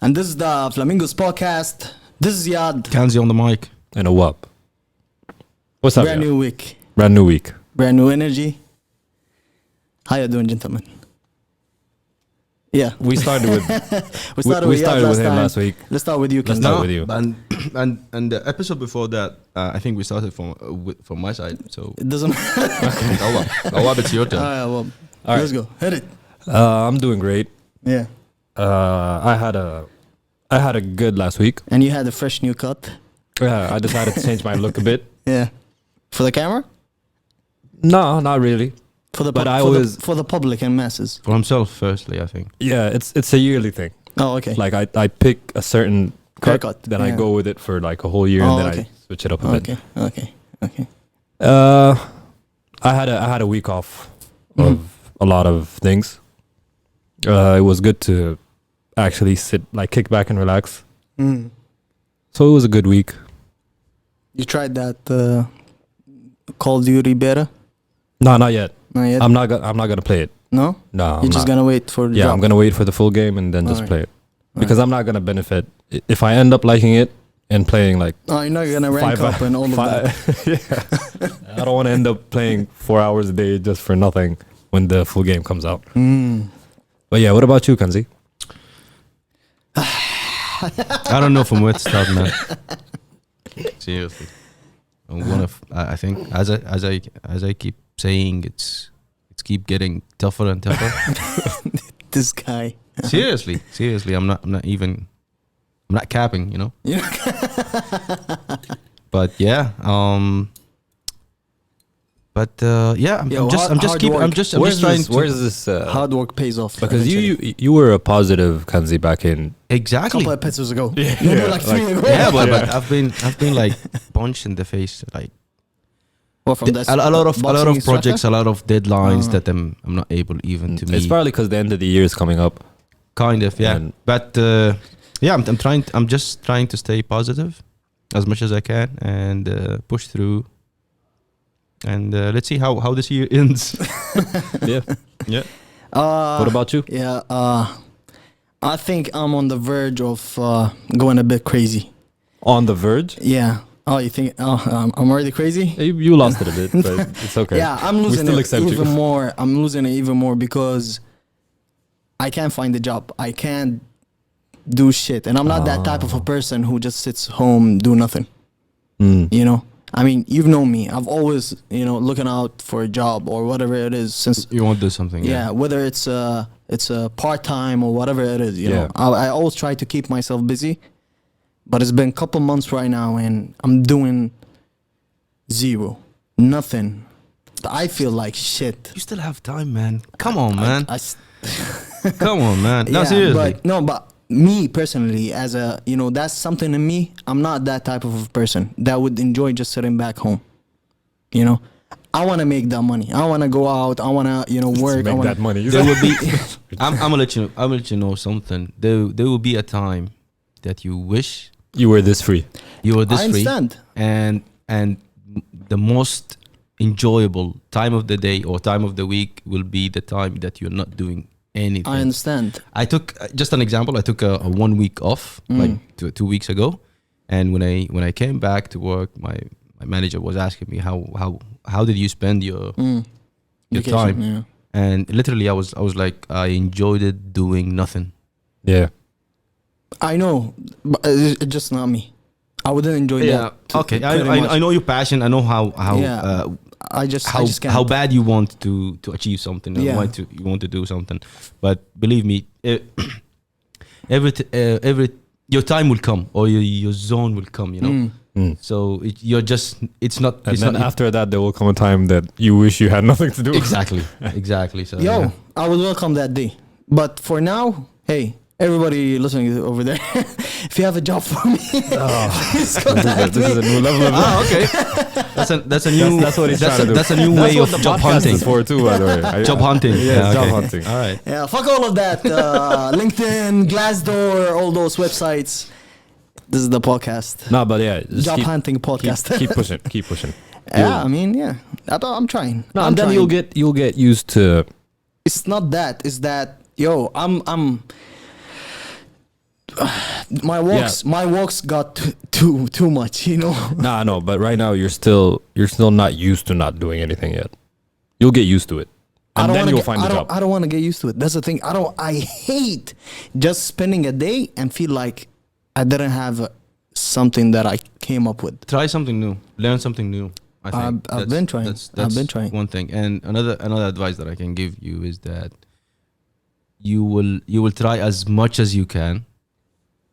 And this is the Flamingos podcast. This is Yad. Kanzi on the mic. And Awab. What's up? Brand new week. Brand new week. Brand new energy. How you doing, gentlemen? Yeah. We started with we started with him last week. Let's start with you, Let's Kanzi. start with you. And the episode before that, I think we started from my side. So It doesn't matter. Awab, it's your turn. Well, All right. let's go. Hit it. I'm doing great. Yeah. I had a good last week. And you had a fresh new cut. Yeah, I decided to change my look a bit. Yeah. For the camera? No, not really. For the But for the public and masses. For himself, firstly, I think. Yeah, it's a yearly thing. Oh, okay. Like I pick a certain Haircut, then I yeah. go with it for like a whole year, Oh, and then okay. I switch it up a bit. Okay. I had a week off of a lot of things. It was good to actually kick back and relax. Mm. So it was a good week. You tried that Call of Duty beta? No, not yet. Not yet? I'm not gonna play it. No? No, You're just gonna wait for the Yeah, drop. I'm gonna wait for the full game and then just Alright. play it because I'm not gonna benefit if I end up liking it and playing like. Oh, you're not gonna rank up and all of that. Yeah. I don't want to end up playing 4 hours a day just for nothing when the full game comes out. Mm. But yeah, what about you, Kanzi? I don't know from where to start, man. Seriously. I think as I keep saying, it's keep getting tougher and tougher. This guy. seriously, I'm not capping, you know. Yeah. But yeah, I'm Yo, Where's trying to this? Hard work pays off. Because eventually. you were a positive Kanzi back in. exactly. Couple episodes ago. Yeah, Maybe yeah, like 3 ago. Yeah, but I've been like punched in the face, like Well, from a lot of projects, a lot of deadlines that I'm not able even to meet. It's probably because the end of the year is coming up. Kind of, yeah. And- But I'm just trying to stay positive as much as I can and push through. And let's see how this year ends. Yeah. Yeah. What about you? Yeah. I think I'm on the verge of going a bit crazy. On the verge? Yeah. Oh, you think? Oh, I'm already crazy. You lost it a bit, but it's okay. Yeah, I'm losing still it accept you. even more. I'm losing it even more because I can't find a job. I can't do shit, and I'm not that type of a person who just sits home do nothing. Mm. You know, I mean, you've known me. I've always, looking out for a job or whatever it is. Since You want to do something. yeah, whether it's a part time or whatever it is. You know, Yeah. I always try to keep myself busy. But it's been a couple months right now, and I'm doing nothing. I feel like shit. You still have time, man. Come on, man. I Come on, man. No, yeah, seriously. but me personally, as a that's something in me. I'm not that type of a person that would enjoy just sitting back home. You know, I want to make that money. I want to go out. I want to work. Make that money. There will be. I'm gonna let you know something. There will be a time that you wish You were this free. you were this I free, understand. and the most enjoyable time of the day or time of the week will be the time that you're not doing anything. I understand. I took just an example. I took a 1 week off like 2 weeks ago, and when I came back to work, my manager was asking me how did you spend your Vacation, time, yeah. and literally I was like, I enjoyed it doing nothing. Yeah. I know, but it's just not me. I wouldn't enjoy that. Okay. pretty much. I know your passion. I know how Yeah. I just can't. how bad you want to achieve something. And Yeah. you want to do something, but believe me, every your time will come, or your zone will come. You know. Mm. So it's not. And It's then not after that, there will come a time that you wish you had nothing to do. exactly. So Yo, yeah. I would welcome that day. But for now, hey, everybody listening over there, if you have a job for me, please contact This is a new level of. Okay. That's a new. That's what he's trying to do. That's a new way of job hunting. Is for too, by the way. Job hunting. Yeah, job okay. hunting. All right. Yeah, fuck all of that. LinkedIn, Glassdoor, all those websites. This is the podcast. No, but yeah, just Job keep, hunting podcast. keep pushing, keep pushing. Yeah, I mean, yeah. I'm trying. No, I'm and then trying. you'll get used to. It's not that. It's that, yo, I'm my walks got too much, you know. Nah, no, but right now you're still not used to not doing anything yet. You'll get used to it, and then you'll find the job. I don't want to get used to it. That's the thing. I hate just spending a day and feel like I didn't have something that I came up with. Try something new. Learn something new. I think I've been trying. I've been trying. One thing, and another advice that I can give you is that you will try as much as you can,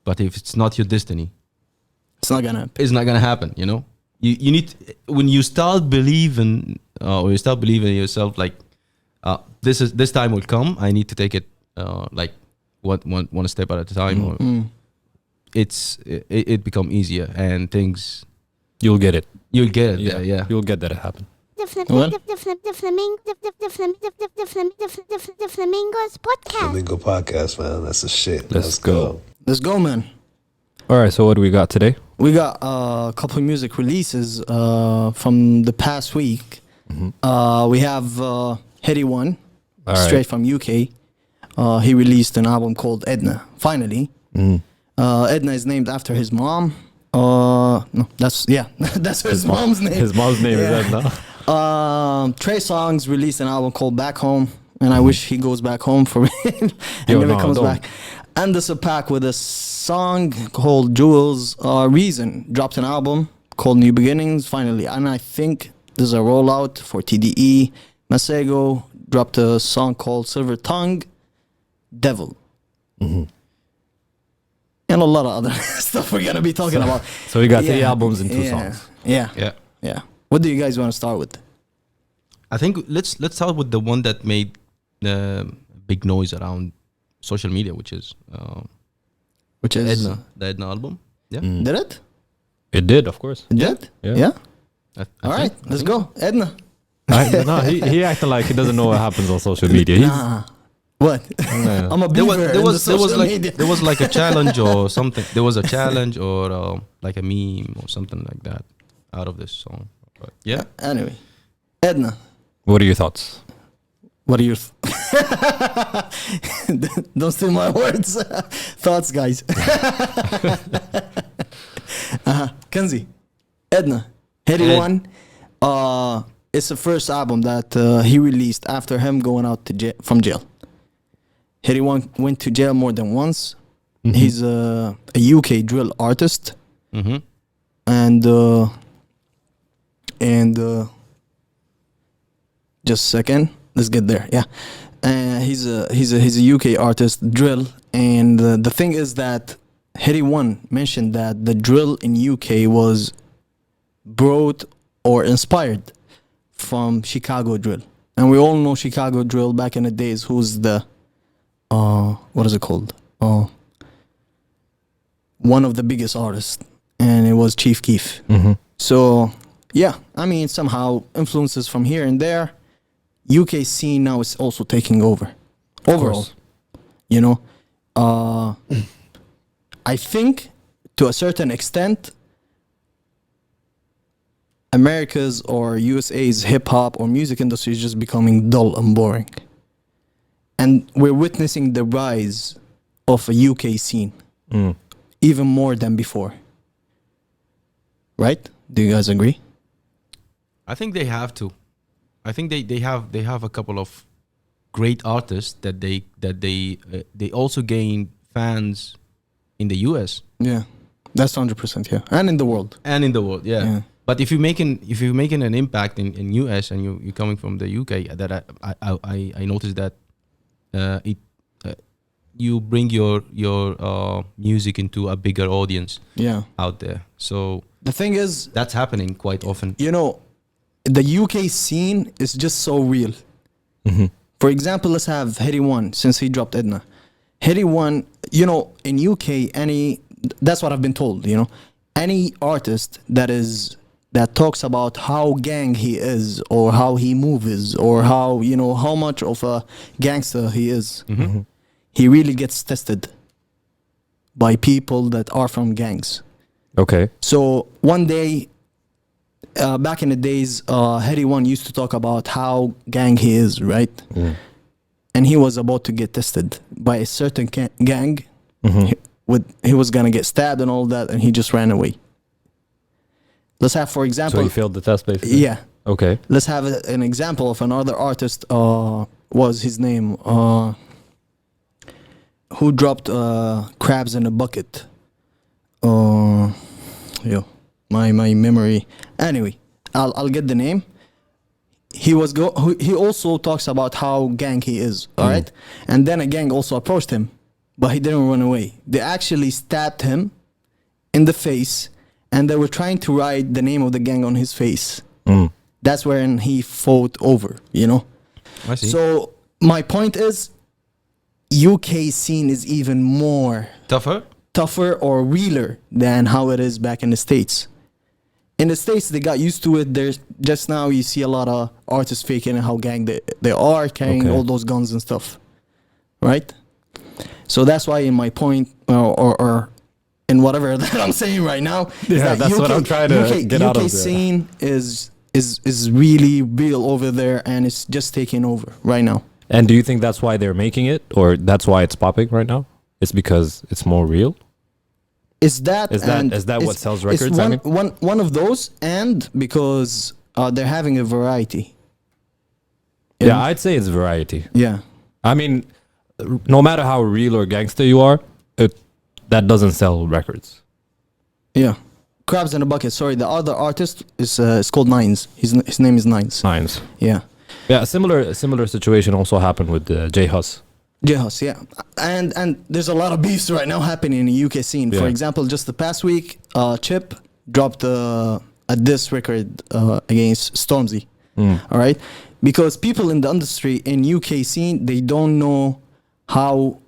but if it's not your destiny, it's not gonna happen. You know, you need, when you start believing or you start believing in yourself, like this time will come. I need to take it like one step at a time. Or it become easier, and things You'll get it. You'll get it. Yeah. You'll get that it happen. The Flamingos podcast. Flamingo podcast, man. That's the shit. Let's go. Let's go, man. All right. So what do we got today? We got a couple of music releases from the past week. We have Headieone, straight from UK. He released an album called Edna. Finally, Edna is named after his mom. No, that's his mom's name. His mom's name is Edna. Trey Songz released an album called Back Home, and I wish he goes back home for it and never comes back. And this a pack with a song called Jewels. Reason dropped an album called New Beginnings finally, and I think there's a rollout for TDE. Masego dropped a song called Silver Tongue, Devil. And a lot of other stuff we're gonna be talking about. So we got 3 albums and 2 songs. Yeah. What do you guys want to start with? I think let's start with the one that made big noise around social media, which is Edna. The Edna album. Yeah. Did it? It did, of course. It did? Yeah. All right, let's go, Edna. No, he acting like he doesn't know what happens on social media. Nah. What? I'm a There beaver. there was like a challenge or something. There was a challenge or like a meme or something like that out of this song. But yeah. Anyway, Edna, What are your thoughts? what are your don't steal my words. Thoughts, guys. Kanzi, Edna, Headieone. It's the first album that he released after him going out from jail. Headieone went to jail more than once. He's a UK drill artist, and just a second, let's get there. Yeah, he's a UK artist, drill, and the thing is that Headieone mentioned that the drill in UK was brought or inspired from Chicago drill, and we all know Chicago drill back in the days. Who's the what is it called? One of the biggest artists, and it was Chief Keef. So yeah, I mean, somehow influences from here and there. UK scene now is also taking over. Overall, you know, I think to a certain extent, America's or USA's hip hop or music industry is just becoming dull and boring. And we're witnessing the rise of a UK scene even more than before. Right? Do you guys agree? I think they have to. I think they have a couple of great artists that they also gain fans in the US. Yeah. That's 100%, yeah. And in the world. Yeah. But if you're making an impact in US and you're coming from the UK, that I noticed that you bring your music into a bigger audience out there. So the thing is, that's happening quite often. You know, the UK scene is just so real. For example, let's have Headieone, since he dropped Edna. Headieone, you know, in UK, that's what I've been told, you know, any artist that talks about how gang he is or how he moves or how, you know, how much of a gangster he is, he really gets tested by people that are from gangs. Okay. So one day, back in the days, Headieone used to talk about how gang he is, right? And he was about to get tested by a certain gang. he was gonna get stabbed and all that, and he just ran away. Let's have, for example, So he failed the test, basically. yeah. Okay. Let's have an example of another artist. Was his name? Who dropped crabs in a bucket? Yo, my memory. Anyway, I'll get the name. He also talks about how gang he is. All right, and then a gang also approached him, but he didn't run away. They actually stabbed him in the face, and they were trying to write the name of the gang on his face. That's when he fought over, you know. I see. So my point is, UK scene is even more tougher or realer than how it is back in the States. In the States, they got used to it. There's just now you see a lot of artists faking how gang they are, carrying all those guns and stuff, right? So that's why in my point or in whatever that I'm saying right now, Yeah, that's what I'm trying to get out of UK there. scene is really real over there, and it's just taking over right now. And do you think that's why they're making it, or that's why it's popping right now? It's because it's more real. Is that what sells records? It's one of those, and because they're having a variety. Yeah, I'd say it's variety. Yeah. I mean, no matter how real or gangster you are, that doesn't sell records. Yeah. Crabs in a bucket. Sorry, the other artist is called Nines. His name is Nines. Nines. Yeah. Yeah, a similar situation also happened with J Hus. J-Hus, yeah. And there's a lot of beefs right now happening in the UK scene. Yeah. For example, just the past week, Chip dropped a diss record against Stormzy. All right? Because people in the industry in UK scene, they don't know how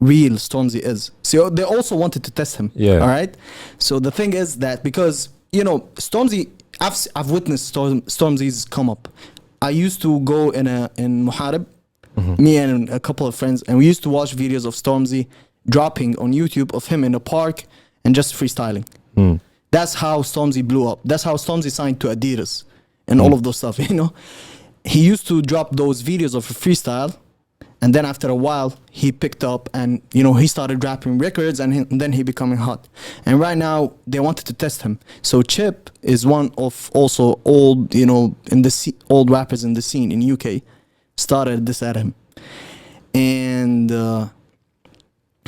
real Stormzy is. So they also wanted to test him. Yeah. All right? So the thing is that because, you know, Stormzy, I've witnessed Stormzy's come up. I used to go in Muharib, me and a couple of friends, and we used to watch videos of Stormzy dropping on YouTube of him in a park and just freestyling. That's how Stormzy blew up. That's how Stormzy signed to Adidas and all of those stuff, you know. He used to drop those videos of freestyle, and then after a while he picked up and, you know, he started rapping records, and then he becoming hot. And right now they wanted to test him. So Chip is one of also old, you know, old rappers in the scene in UK. Started this at him, and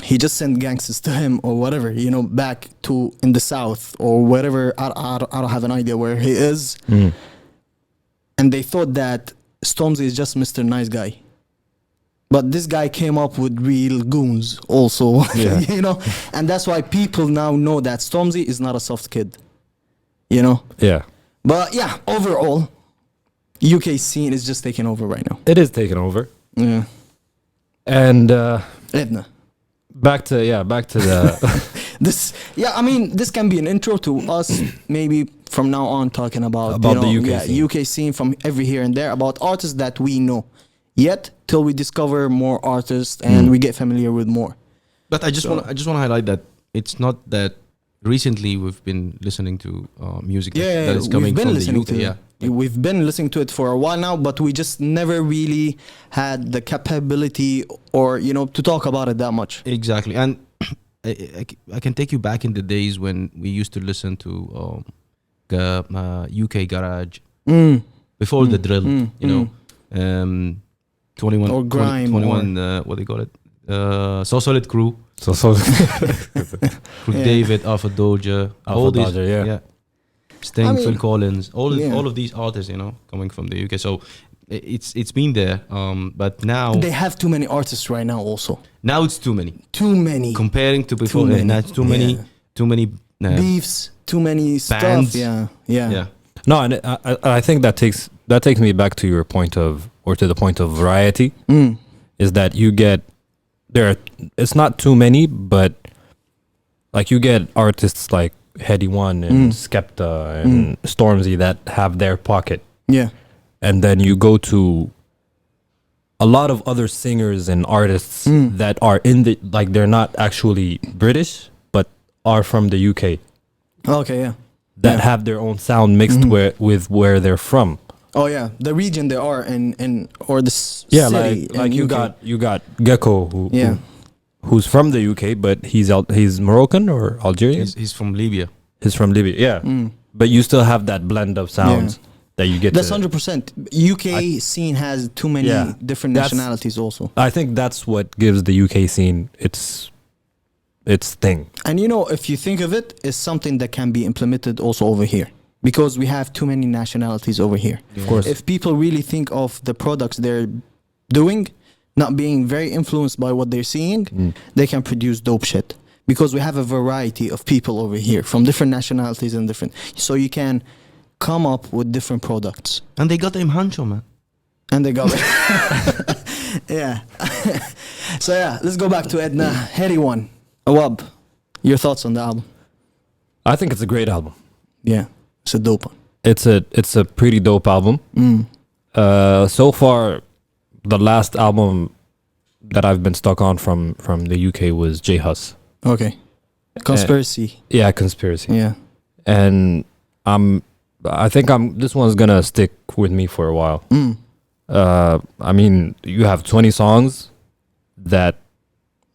he just sent gangsters to him or whatever, you know, back to in the south or wherever. I don't have an idea where he is. And they thought that Stormzy is just Mr. Nice Guy, but this guy came up with real goons also. Yeah. You know, and that's why people now know that Stormzy is not a soft kid, you know. Yeah. But yeah, overall, UK scene is just taking over right now. It is taking over. Yeah. And Edna. back to the I mean, this can be an intro to us maybe from now on talking about the UK scene. UK scene from every here and there, about artists that we know yet till we discover more artists and we get familiar with more. But I just want to highlight that it's not that recently we've been listening to music that is coming from the UK. Yeah. We've been listening to it for a while now, but we just never really had the capability or, you know, to talk about it that much. Exactly. And I can take you back in the days when we used to listen to UK garage before the drill, you know, 21 or grime 21 what do you call it? So Solid Crew. so Crew David, Alpha Doja, all these, Doja, yeah. Sting, I mean, Phil Collins, all yeah. of these artists, you know, coming from the UK. So it's been there, but now they have too many artists right now. Also, now it's too many. Too many Comparing to before, many. now it's too many beefs, too many bands. stuff. Yeah. No, and I think that takes me back to your point of, or to the point of variety, is that you get it's not too many, but like you get artists like Headieone and Skepta and Stormzy that have their pocket. Yeah. And then you go to a lot of other singers and artists that are in the, like, they're not actually British, but are from the UK. Okay, yeah. That have their own sound mixed with where they're from. Oh yeah, the region they are in or the Yeah, city. like in you UK. got Gecko who who's from the UK, but he's Moroccan or Algerian. He's from Libya. He's from Libya. Yeah, but you still have that blend of sounds that you get. That's to, 100%. UK scene has too many different That's- nationalities also. I think that's what gives the UK scene its thing. And you know, if you think of it, it's something that can be implemented also over here because we have too many nationalities over here. Of course. If people really think of the products they're doing, not being very influenced by what they're seeing, they can produce dope shit. Because we have a variety of people over here from different nationalities and different. So you can come up with different products. And they got him Hancho, man. And they got it. Yeah. So yeah, let's go back to Edna. Headieone. Awab, your thoughts on the album? I think it's a great album. Yeah, it's a dope one. It's a pretty dope album. So far, the last album that I've been stuck on from the UK was J Hus. Okay. Conspiracy. Yeah, Conspiracy. Yeah. And I think this one's gonna stick with me for a while. I mean, you have 20 songs that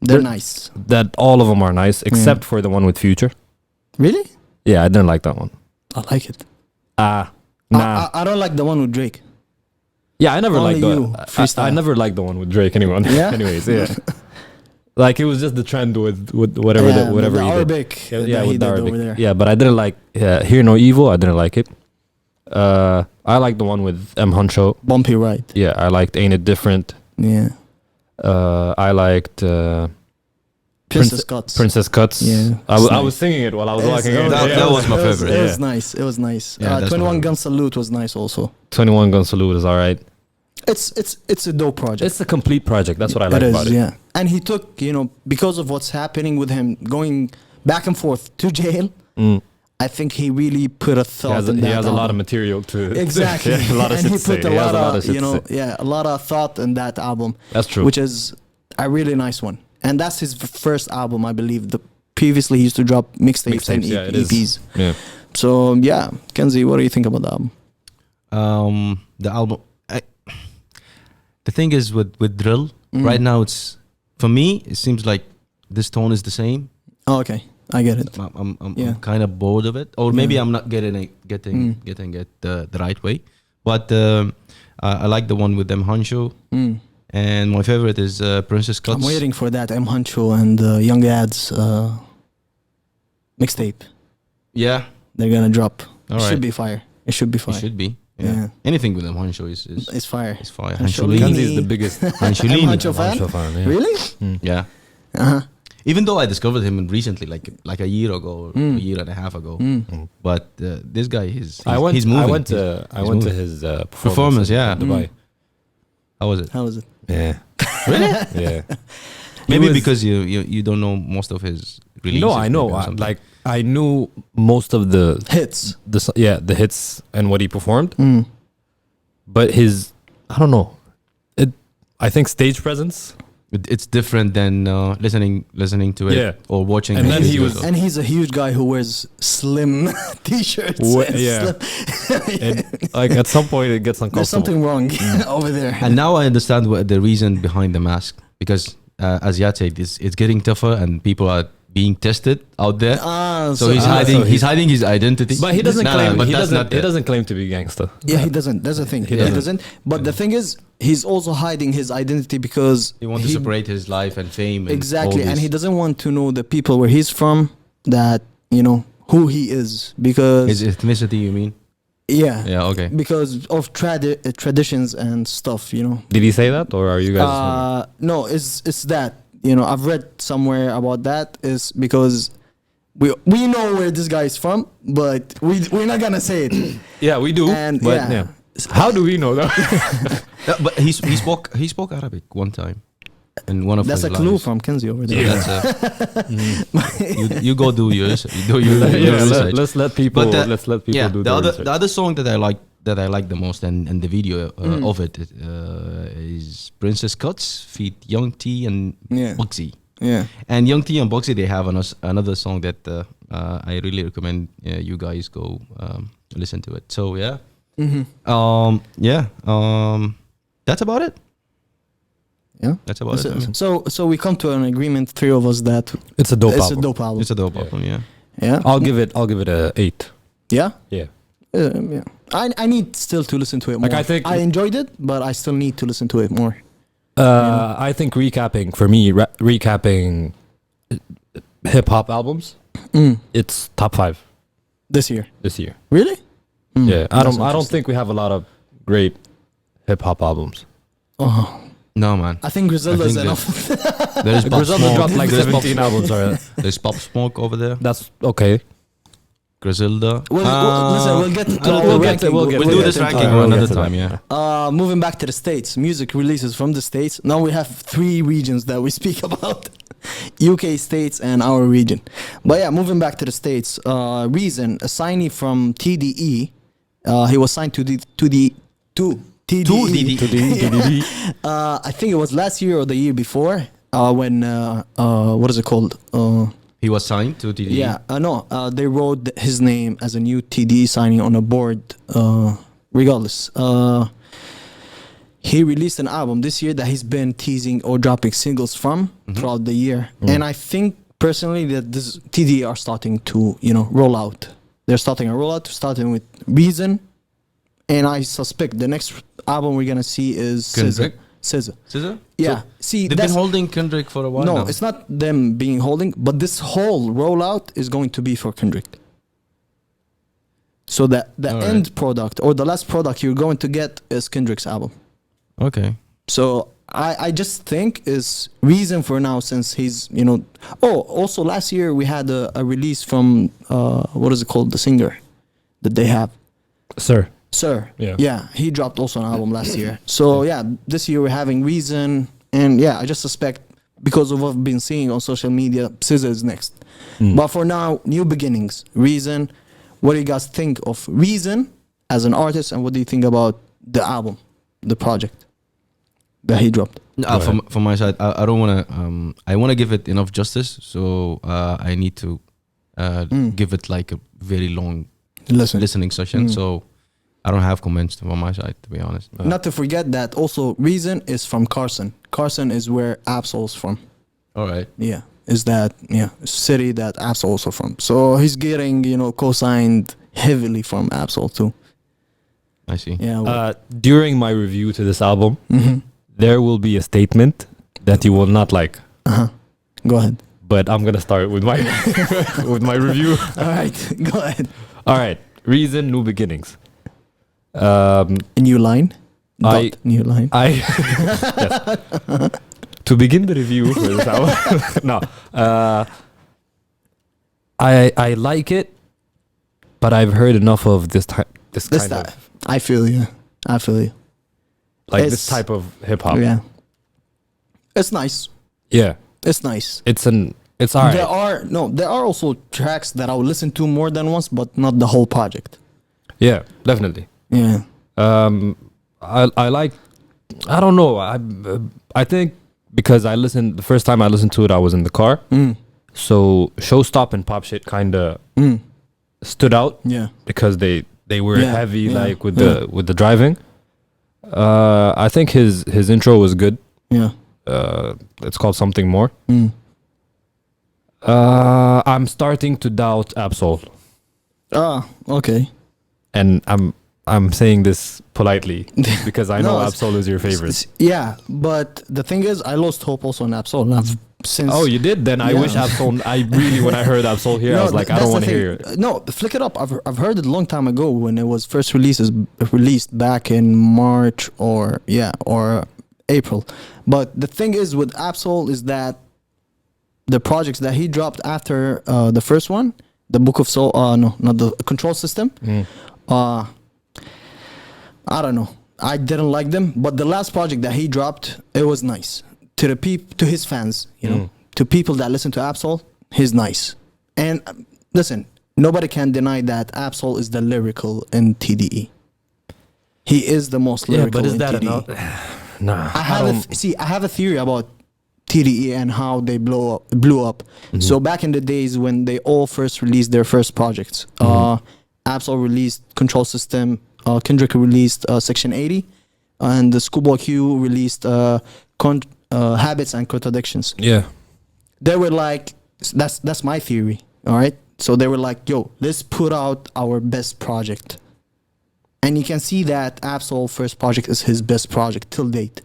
They're nice. all of them are nice, except for the one with Future. Really? Yeah, I didn't like that one. I like it. Nah. I don't like the one with Drake. Yeah, I never Only liked you, the. freestyle. I never liked the one with Drake. Anyone? Yeah? Anyways, yeah. Like it was just the trend with whatever Yeah, whatever the he did. Arabic. Yeah, that he with the did Arabic. over there. Yeah, but I didn't like Hear No Evil. I didn't like it. I like the one with M Huncho. Bumpy Ride. Yeah, I liked Ain't It Different. Yeah. I liked Princess Cuts. Princess Cuts. Yeah, I it's was singing it while I was It's- walking. it in. That was my favorite. It Yeah. was nice. It was nice. Yeah, that's my 21 favorite. Gun Salute was nice also. 21 Gun Salute is all right. It's a dope project. It's a complete project. That's what I like It is, about it. yeah. And he took, because of what's happening with him going back and forth to jail, I think he really put a He thought has, in he that has a lot of album. material to Exactly. yeah, a lot of and shit he to say. put a He has lot of shit to say. a lot of thought in that album. That's true. Which is a really nice one. And that's his first album, I believe. Previously he used to drop mixtapes and Mixtapes, yeah, it is. EPs. Yeah. So yeah, Kanzi, what do you think about the album? The album. The thing is with drill right now, it's for me. It seems like this tone is the same. Oh, okay, I get it. I'm Yeah. kind of bored of it, or maybe Yeah. I'm not getting it the right way. But I like the one with them Hancho, and my favorite is Princess Cuts. I'm waiting for that M Huncho and Young Ads mixtape. Yeah, They're gonna drop. All It right. should be fire. It should be it fire. should be. Yeah. Yeah. Anything with them Hancho is It's fire. fire. Hancholini. Kanzi is the biggest Hancholini. Hancho fan? Hancho fan. Yeah. Really? Yeah. Uh-huh. Even though I discovered him recently, like a year ago, or a year and a half ago, but this guy, he's moving. I went to moving. his Performance, in yeah. Dubai. How was it? How was it? Yeah. Really? Yeah. Maybe was- because you don't know most of his releases. No, I know. maybe or something. I knew most of the Hits. the hits and what he performed, Mm. but I don't know. I think stage presence. It's different than listening to it Yeah. or watching. And his then he videos. was- And he's a huge guy who wears slim t-shirts. and Yeah. slim- And like at some point it gets uncomfortable. There's something wrong over there. And now I understand what the reason behind the mask, because as Yat said, it's getting tougher and people are being tested out there. So he's hiding. He's hiding his identity. But he doesn't No, claim. but he that's doesn't. not He it. doesn't claim to be gangster. Yeah, he doesn't. That's the thing. He doesn't. But the thing is, he's also hiding his identity because He wants to separate his life and fame. And exactly, all and this. he doesn't want to know the people where he's from, that who he is, because His ethnicity, you mean? yeah, Yeah. Okay. because of traditions and stuff. Did he say that, or are you guys? No, it's that. I've read somewhere about that is because we know where this guy is from, but we're not gonna say it. Yeah, we do. And but yeah. yeah. How do we know that? But he spoke Arabic one time, in one of That's his a clue lives. from Kanzi over there. That's you go do your research. You do your research. let's let people. But let's let people do the other song that I like the most and the video of it is Princess Cuts feat Young T and Yeah. Bugsy. Yeah. And Young T and Bugsy, they have another song that I really recommend you guys go listen to it. So yeah, that's about it. Yeah, That's about it. I mean. So we come to an agreement, three of us, that It's a dope it's album. a dope album. It's a dope album, yeah. Yeah, I'll give it a 8. yeah, Yeah. yeah. I need still to listen to it more. Like, I think- I enjoyed it, but I still need to listen to it more. I think recapping for me, recapping hip hop albums, it's top 5 This year, this year. really? Yeah, I That's don't think we have a lot of great hip hop albums. Oh, No, man. I think Griselda is I think enough. There's Pop Griselda Smoke. dropped like There's Pop 17 albums. Already. There's Pop Smoke over there. That's okay. Griselda. Listen, we'll get to we'll the get to- ranking. we'll We'll do get this to- ranking we'll another get to time, that. yeah. Moving back to the States, music releases from the States. Now we have 3 regions that we speak about. UK, States, and our region. But yeah, moving back to the States. Reason, a signee from TDE. He was signed to TDE. I think it was last year or the year before. When what is it called? He was signed to TDE. Yeah, no, they wrote his name as a new TD signing on a board. Regardless, he released an album this year that he's been teasing or dropping singles from throughout the year, and I think personally that this TD are starting to roll out. They're starting a rollout, starting with Reason, and I suspect the next album we're gonna see is Kendrick? SZA. SZA? Yeah, So see, they've been that's holding Kendrick for a while no, now. it's not them being holding, but this whole rollout is going to be for Kendrick. So that the All right. end product or the last product you're going to get is Kendrick's album. Okay. So I just think is Reason for now, since he's Oh, also last year we had a release from what is it called, the singer that they have, Sir. Sir. Yeah. Yeah, he dropped also an album last year. So yeah, this year we're having Reason, and yeah, I just suspect because of what I've been seeing on social media, SZA is next. But for now, new beginnings. Reason. What do you guys think of Reason as an artist, and what do you think about the album, the project that he dropped? From my side, I don't want to. I want to give it enough justice, so I need to give it like a very long listening session. So I don't have comments from my side, to be honest. Not to forget that also Reason is from Carson. Carson is where Absol's from. All right. Yeah, is that city that Absol also from. So he's getting co-signed heavily from Absol too. I see. Yeah. Well, During my review to this album, there will be a statement that you will not like. Go ahead. But I'm gonna start with my with my review. All right, go ahead. All right, Reason, New Beginnings. A new line. I- New line. Yes. To begin the review for this album, no, I like it, but I've heard enough of this kind of I feel you. I feel you. like it's- this type of hip hop. Yeah. It's nice. Yeah, It's nice. it's alright. There are also tracks that I will listen to more than once, but not the whole project. Yeah, definitely. Yeah. I like. I don't know. I think because the first time I listened to it, I was in the car. So Showstop and Pop Shit kind of stood out Yeah. because they were Yeah, heavy, yeah, like with the driving. I think his intro was good. Yeah. It's called Something More. I'm starting to doubt Absol, Okay. and I'm saying this politely because I know No, it's- Absol is your favorite. Yeah, but the thing is, I lost hope also on Absol. Since Oh, you did? Then I Yeah. wish Absol. I really, when I heard Absol here, I was like, I that's don't the want to thing. hear it. No, flick it up. I've heard it a long time ago when it was first released back in March or April. But the thing is with Absol is that the projects that he dropped after the first one, the Book of Soul, no, not the Control System. I don't know. I didn't like them, but the last project that he dropped, it was nice to to his fans, to people that listen to Absol. He's nice, and listen, nobody can deny that Absol is the lyrical in TDE. He is the most lyrical. Yeah, but is in that TDE. enough? Nah. I have a theory about TDE and how they blew up. So back in the days when they all first released their first projects, Absol released Control System, Kendrick released Section 80, and the Schoolboy Q released Habits and Contradictions. Yeah. They were like, that's my theory. All right. So they were like, yo, let's put out our best project. And you can see that Absol first project is his best project till date,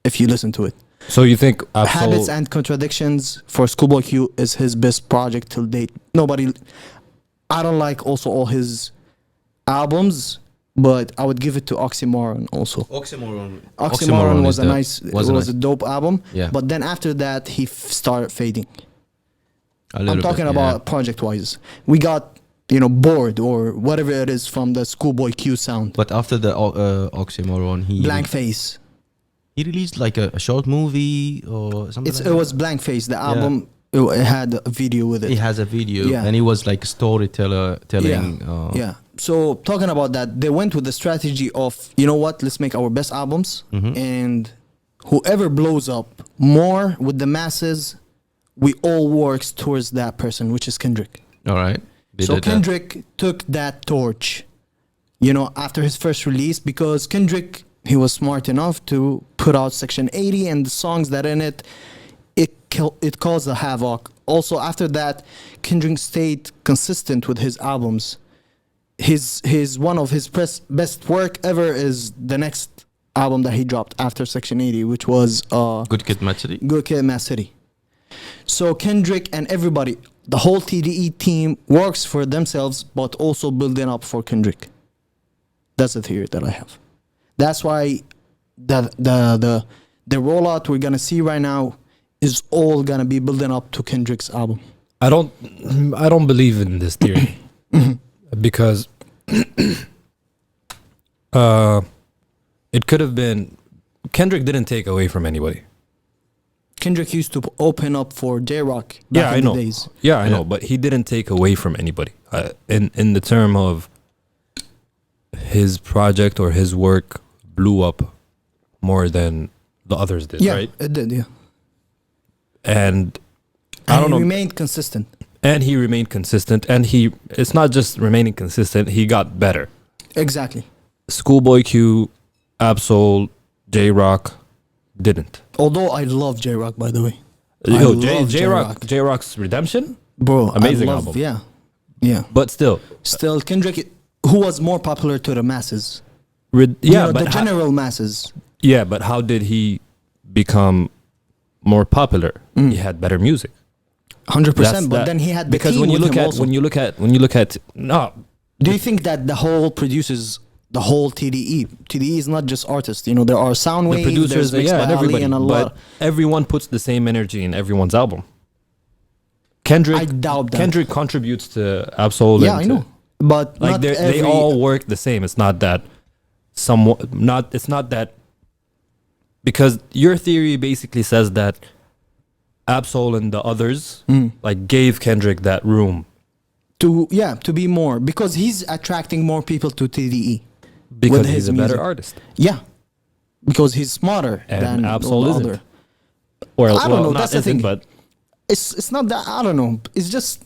if you listen to it. So you think Habits and Contradictions for Schoolboy Q is his best project till date. I don't like also all his albums, but I would give it to Oxymoron also. Oxymoron was a dope album. Yeah. But then after that, he started fading. I'm talking about project wise. We got, bored or whatever it is from the Schoolboy Q sound. But after the Oxymoron, Blank Face. he released like a short movie or something. It was Blank Face. The album it had a video with it. He has a video, Yeah. and he was like a storyteller telling. Yeah. So talking about that, they went with the strategy of, you know what, let's make our best albums, and whoever blows up more with the masses, we all works towards that person, which is Kendrick. All right. So Kendrick took that torch, after his first release, because Kendrick, he was smart enough to put out Section 80 and the songs that in it caused a havoc. Also, after that, Kendrick stayed consistent with his albums. His one of his best work ever is the next album that he dropped after Section 80, which was Good Kid, Mad City. Good Kid, Mad City. So Kendrick and everybody, the whole TDE team works for themselves, but also building up for Kendrick. That's the theory that I have. That's why the rollout we're gonna see right now is all gonna be building up to Kendrick's album. I don't believe in this theory because it could have been Kendrick didn't take away from anybody. Kendrick used to open up for J-Rock back in the days. Yeah, I know, but he didn't take away from anybody. In the term of his project or his work blew up more than the others did, right? Yeah, it did, yeah. And I don't know. He remained consistent. And he remained consistent. And it's not just remaining consistent, he got better. Exactly. Schoolboy Q, Absol, J-Rock didn't. Although I love J-Rock, by the way. Yo, J-Rock's Redemption? Bro, amazing album. Yeah. Yeah. But still, Kendrick, who was more popular to the masses. but the general masses. Yeah, but how did he become more popular? He had better music. 100%. But then he had the team when you with look him at also. when you look at Do you think that the whole produces the whole TDE? TDE is not just artists. There are sound the waves, producers, there's Mixed by and Ali everybody, and a but lot. everyone puts the same energy in everyone's album. Kendrick, I doubt that. Kendrick contributes to Absol. Yeah, I know. But Like not they all work the same. It's not that it's not that, because your theory basically says that Absol and the others like gave Kendrick that room to be more, because he's attracting more people to TDE because with he's his a better music. artist. Yeah, because he's smarter And than Absol all the isn't. other. Or I don't know, not that's the isn't, thing. but It's not that, I don't know. It's just,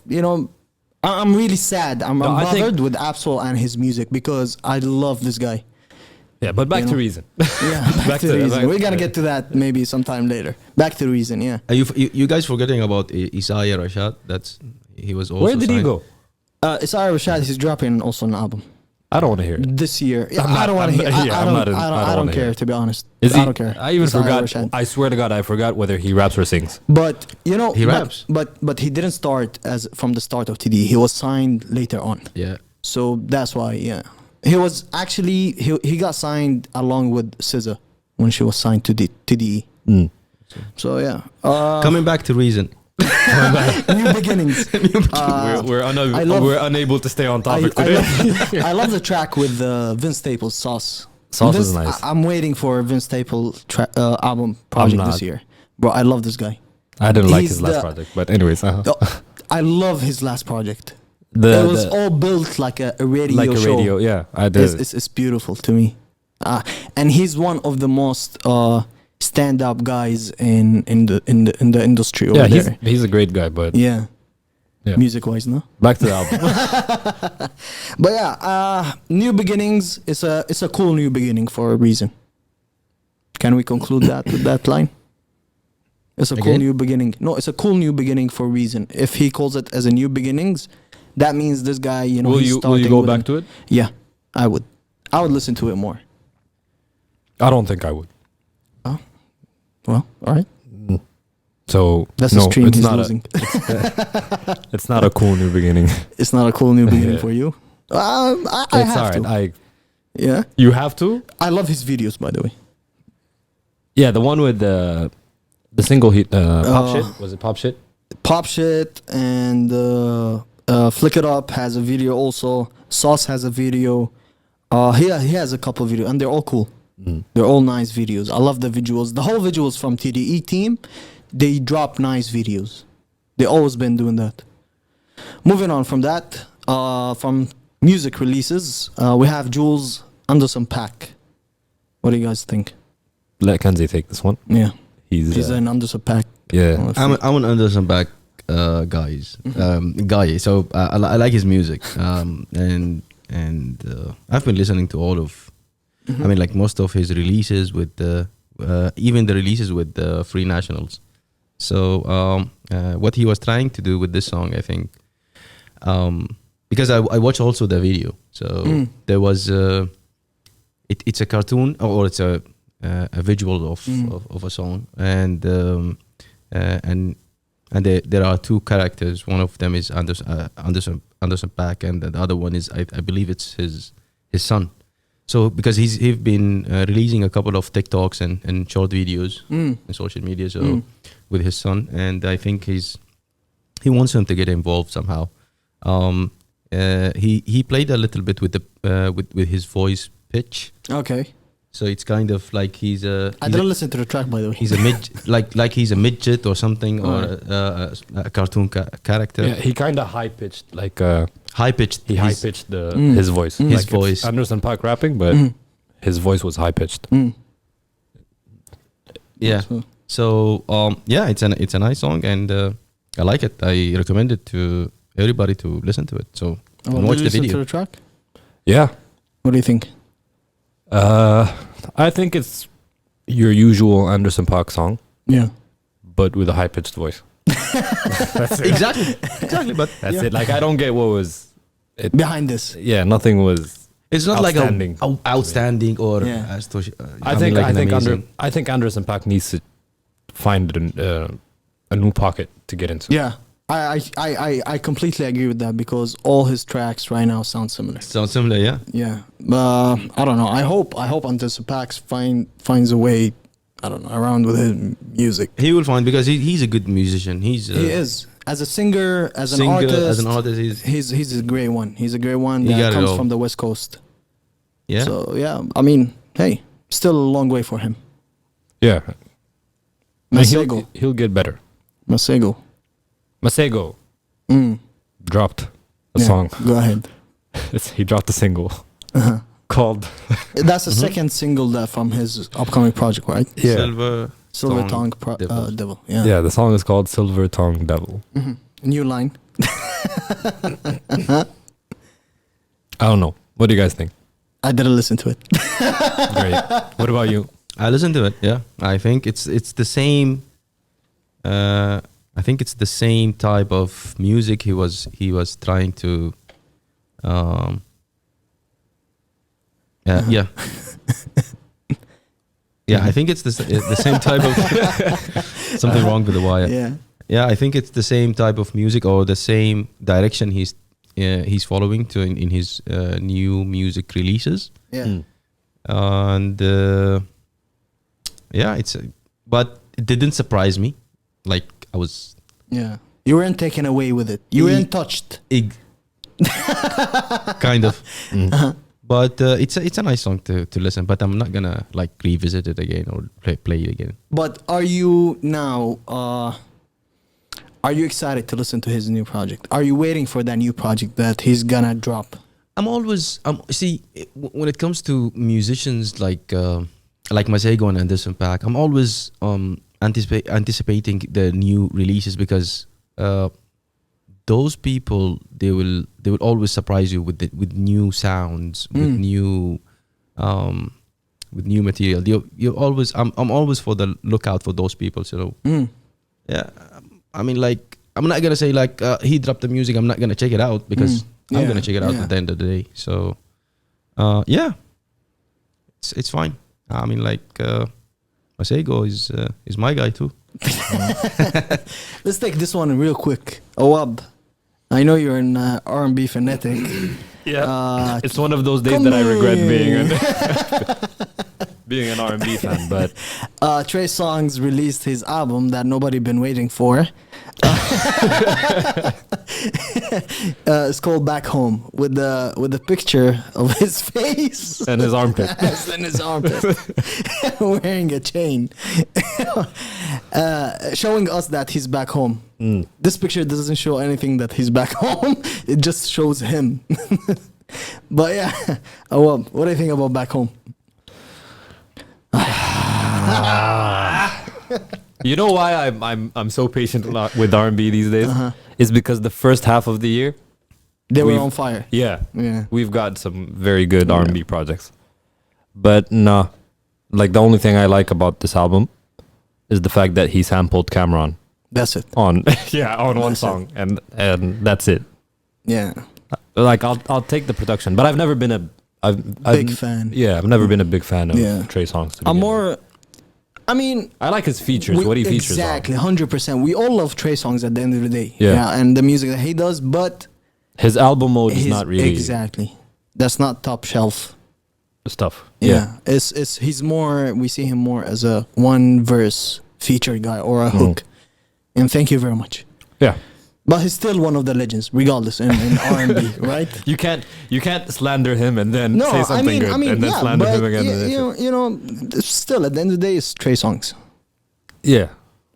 I'm really sad. I'm I think- bothered with Absol and his music because I love this guy. yeah. But back to reason. Yeah, back to Reason. We're gonna get to that maybe sometime later. Back to Reason, yeah. Are you guys forgetting about Isaiah Rashad? He was also. Where did he signed. go? Isaiah Rashad, he's dropping also an album I don't want to hear it. this year. Yeah, I'm not- I don't want to hear. I'm- yeah, I'm not in- I don't I don't wanna care, hear. to be honest. Is I he? don't care. I even Isaiah forgot. Rashad. I swear to God, I forgot whether he raps or sings. But He raps. But he didn't start from the start of TDE. He was signed later on. Yeah. So that's why, yeah. He was actually he got signed along with SZA when she was signed to TDE. So yeah. Coming back to Reason. New beginnings. We're unable to stay on topic I today. I love the track with Vince Staples, Sauce. Sauce Vince, is nice. I'm waiting for Vince Staples album project this not. year. Bro, I love this guy. I didn't like He's his last the- project, but anyways, I love his last project. the, It was the- all built like a radio like a show. radio. Yeah, I did. It's beautiful to me. And he's one of the most stand-up guys in the industry over Yeah, there. he's a great guy, but Yeah. Yeah. Music-wise, no? back to the album. But yeah, New Beginnings is a cool new beginning for a reason. Can we conclude that with that line? It's a cool Again? new beginning. No, it's a cool new beginning for a reason. If he calls it as a new beginnings, that means this guy, you know, Will he's you starting go with back an- to it? Yeah, I would. I would listen to it more. I don't think I would. Well, all right. So That's no, a stream it's he's not losing. it's not a cool new beginning. It's not a cool new beginning Yeah. for you. I It's have to. alright. Yeah, You have to. I love his videos, by the way. Yeah, the one with the single hit pop Uh, shit. Was it pop shit? Pop shit and Flick It Up has a video also. Sauce has a video. He has a couple of videos and they're all cool. They're all nice videos. I love the visuals. The whole visuals from TDE team, they drop nice videos. They always been doing that. Moving on from that, from music releases, we have Jules Anderson Paak. What do you guys think? Let Kanzi take this one. Yeah, He's he's an Anderson Paak. yeah. I'm an Anderson back guy. So I like his music, and I've been listening to all of, I mean, like most of his releases with the, even the releases with the Free Nationals. So what he was trying to do with this song, I think, because I watched also the video. So there was it's a cartoon or it's a visual of a song, and there are two characters. One of them is Anderson Paak, and the other one is I believe it's his son. So because he's been releasing a couple of TikToks and short videos in social media, so with his son, and I think he wants him to get involved somehow. He played a little bit with the with his voice pitch, Okay. so it's kind of like he's a. I didn't listen to the track, by the way. He's a like he's a midget or something, or a cartoon character. Yeah, he kind of high pitched, like High pitched. he high pitched his voice. His Like, it's voice. Anderson Paak rapping, but his voice was high pitched. Yeah. So yeah, it's a nice song, and I like it. I recommend it to everybody to listen to it. So and watch did you the listen video. to the track? Yeah, What do you think? I think it's your usual Anderson Paak song, Yeah. but with a high pitched voice. That's it. exactly. But That's yeah. it. Like I don't get what was. Behind this. Yeah, nothing was. It's not Outstanding. like a outstanding or. Yeah. I think like I an think amazing. I think Anderson Paak needs to find a new pocket to get into. Yeah. I completely agree with that because all his tracks right now sound similar. Sounds similar, yeah. Yeah. I don't know. I hope Anderson Paak finds a way, I don't know, around with his music. He will find, because he's a good musician. He is. As a singer, as an artist, he's a great one. He's a great one He got that it comes all. from the West Coast. yeah. So yeah, I mean, hey, still a long way for him. Yeah. And Masego. he'll get better. Masego. Masego Mm. dropped a Yeah, song. Go ahead. He dropped a single called That's the second single that from his upcoming project, right? Silver Silver Tongue Tongue Devil. Devil. Yeah. yeah. The song is called Silver Tongue Devil. New line. I don't know. What do you guys think? I didn't listen to it. Great. What about you? I listened to it. Yeah, I think it's the same. I think it's the same type of music he was trying to. Yeah. Yeah, I think it's the same type of something wrong with the wire. Yeah. Yeah, I think it's the same type of music or the same direction he's following to in his new music releases. Yeah. And yeah, but it didn't surprise me. Like I was Yeah. You weren't taken away with it. You weren't touched. kind of. But it's a nice song to listen. But I'm not gonna like revisit it again or play it again. But are you now? Are you excited to listen to his new project? Are you waiting for that new project that he's gonna drop? I'm always see when it comes to musicians like Masego and Anderson Paak, I'm always anticipating the new releases because those people they will always surprise you with new sounds, with new material. You always I'm always for the lookout for those people. So yeah. I mean, like, I'm not gonna say like he dropped the music. I'm not gonna check it out because I'm gonna check it out at the end of the day. So, yeah, it's fine. I mean, like, Masego is my guy too. Let's take this one real quick. Awab, I know you're an R&B fanatic. Yeah, it's one of those days that I regret being an R&B fan. But Trey Songz released his album that nobody been waiting for. It's called Back Home with the picture of his face and his armpit. and his armpit wearing a chain, showing us that he's back home. This picture doesn't show anything that he's back home. It just shows him. But yeah, what do you think about Back Home? You know why I'm so patient with R&B these days? It's because the first half of the year they were on fire. Yeah, Yeah. we've got some very good R&B projects. But no, like the only thing I like about this album is the fact that he sampled Cameron That's it. on one song, and that's it. Yeah. Like I'll take the production, but I've never been a Big fan. Yeah, I've never been a big fan of Yeah. Trey Songz. I'm more. I mean, I like his features. What he features on. exactly 100%. We all love Trey Songz at the end of the day. Yeah. And the music that he does, but His album mode is not really exactly. That's not top shelf. stuff. Yeah. It's he's more. We see him more as a one verse feature guy or a hook. And thank you very much. Yeah. But he's still one of the legends, regardless in R&B, right? You can't slander him and then No, say something good and then slander him again. Still at the end of the day, it's Trey Songz, Yeah.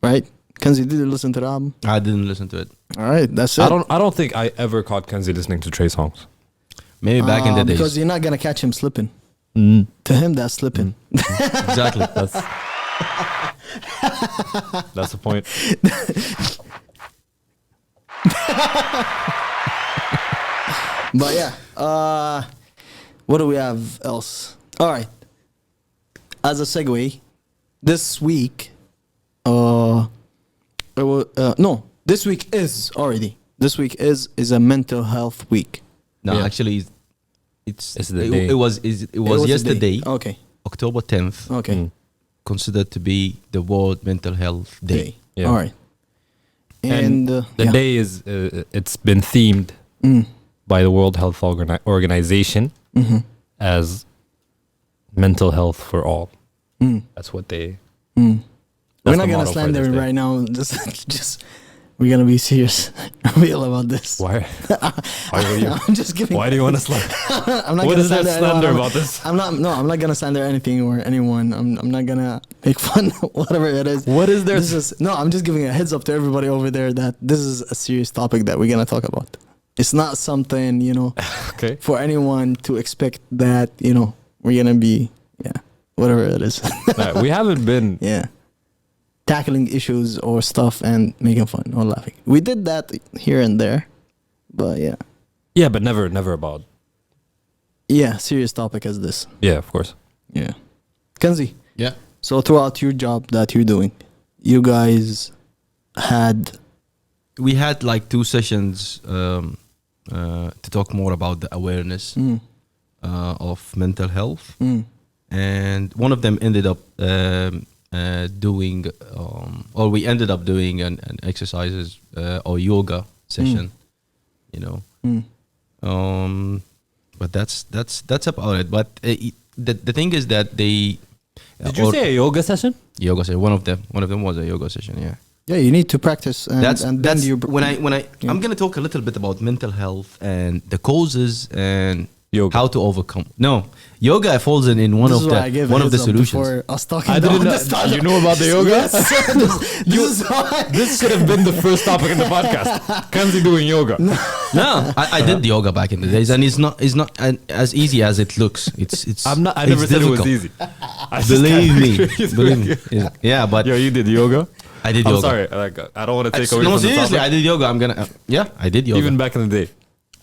right? Kanzi, did you listen to the album? I didn't listen to it. All right, that's it. I don't think I ever caught Kanzi listening to Trey Songs. Maybe back in the days. Because you're not gonna catch him slipping. To him, that's slipping. Exactly. That's the point. But yeah, what do we have else? All right. As a segue, this week, this week is already. This week is a mental health week. No, Yeah. actually, It's the day. it was the yesterday, day. Okay. October 10th, Okay. considered to be the World Mental Health Day. Yeah. All right. And, the day is it's been themed by the World Health Organization as mental health for all. That's what they. We're That's not the gonna motto for slander this him day. right now. Just we're gonna be serious, real about this. Why? I'm just giving. Why do you want to slander? I'm not What gonna is that slander anyone. about this? I'm not gonna slander anything or anyone. I'm not gonna make fun whatever it is. What is there? I'm just giving a heads up to everybody over there that this is a serious topic that we're gonna talk about. It's not something, Okay. for anyone to expect that, we're gonna be whatever it is. Right, we haven't been. Yeah. Tackling issues or stuff and making fun or laughing. We did that here and there. But yeah. Yeah, but never about. Yeah, serious topic as this. Yeah, of course. Yeah. Kanzi, Yeah. so throughout your job that you're doing, you guys had We had like 2 sessions to talk more about the awareness of mental health. And one of them ended up doing, or we ended up doing an exercises or yoga session, But that's about it. But the thing is that they. Did you say a yoga session? Yoga session. One of them was a yoga session. Yeah. Yeah, you need to practice, and then you. I'm gonna talk a little bit about mental health and the causes and Yoga. how to overcome. No, yoga falls in one This of is why I gave a one of the heads up solutions. before us talking I about didn't know. this topic. You know about the yoga? Yes. this is why. This should have been the first topic in the podcast. Kanzi doing yoga. No, I did yoga back in the days, and it's not as easy as it looks. It's. I never it's said difficult. it was easy. I just Believe can't me, picture you believe doing me. yoga. Yeah, but Yo, you did yoga? I did I'm yoga. sorry. I don't want to take away No, from the seriously, topic. I did yoga. I'm gonna. Yeah, I did yoga. Even back in the day.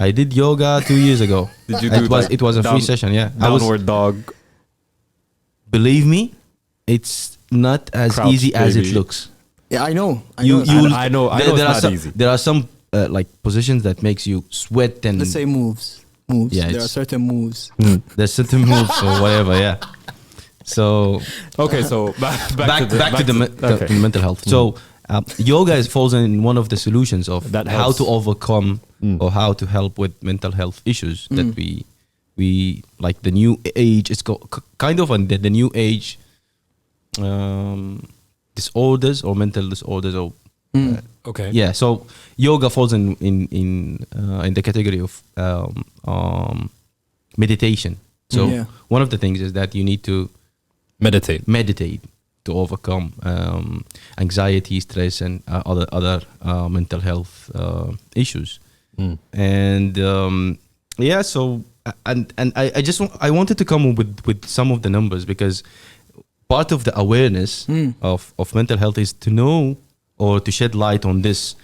I did yoga 2 years ago. Did you do it was a free session, yeah. Downward dog. Believe me, it's not as Crouch, easy as it baby. looks. Yeah, I know. You I know there it's are not some, easy. There are some like positions that makes you sweat and Let's say moves. Yeah, There are it's- certain moves. there's certain moves or whatever. Yeah. So Okay, so back to the mental health. So yoga falls in one of the solutions of That how helps. to overcome or how to help with mental health issues that we like the new age. It's kind of the new age disorders or mental disorders or Okay. yeah. So yoga falls in the category of meditation. So Yeah. one of the things is that you need to meditate to overcome anxiety, stress, and other mental health issues. And yeah, so and I wanted to come up with some of the numbers because part of the awareness of mental health is to know or to shed light on this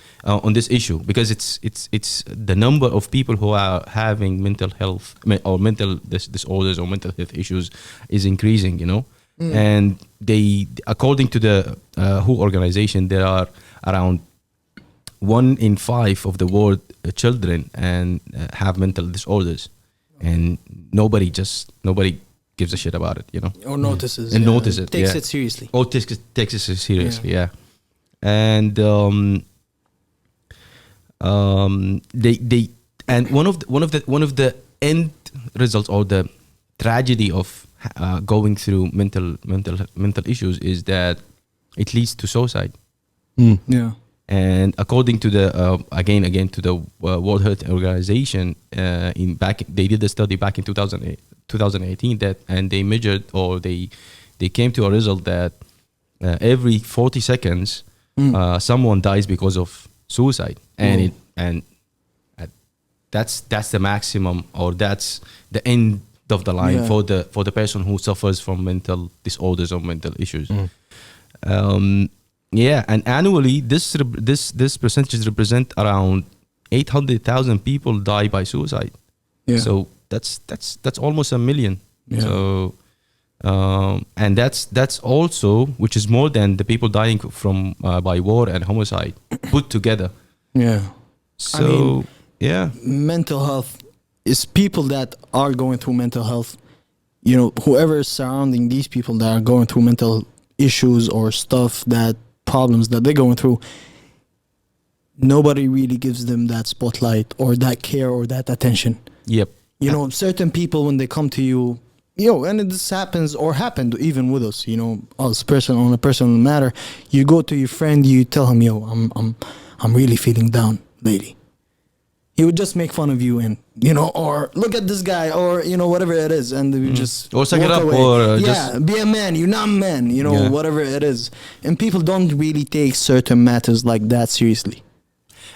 issue because it's the number of people who are having mental health or mental disorders or mental health issues is increasing, you know. And they, according to the WHO organization, there are around 1 in 5 of the world children and have mental disorders, and nobody gives a shit about it, you know. Or notices. And notice it, Takes yeah. it seriously. Or takes it seriously, yeah. And they and one of the end results or the tragedy of going through mental issues is that it leads to suicide. Yeah. And according to the again to the World Health Organization, they did a study back in 2018 that, and they measured or they came to a result that every 40 seconds someone dies because of suicide, and that's the maximum or that's the end of the line for the person who suffers from mental disorders or mental issues. Yeah, and annually this percentages represent around 800,000 people die by suicide. Yeah. So that's almost 1 million. Yeah. So and that's also, which is more than the people dying from by war and homicide put together. Yeah. So I mean, yeah, mental health is people that are going through mental health. You know, whoever is surrounding these people that are going through mental issues or stuff, that problems that they're going through, nobody really gives them that spotlight or that care or that attention. yep. You know, certain people, when they come to you, and this happens or happened even with us, us on a personal matter, you go to your friend, you tell him, I'm really feeling down lately. He would just make fun of you and, or look at this guy or, whatever it is. And you just Or suck it walk up away. or be a man. You're not a man, Yeah. whatever it is. And people don't really take certain matters like that seriously.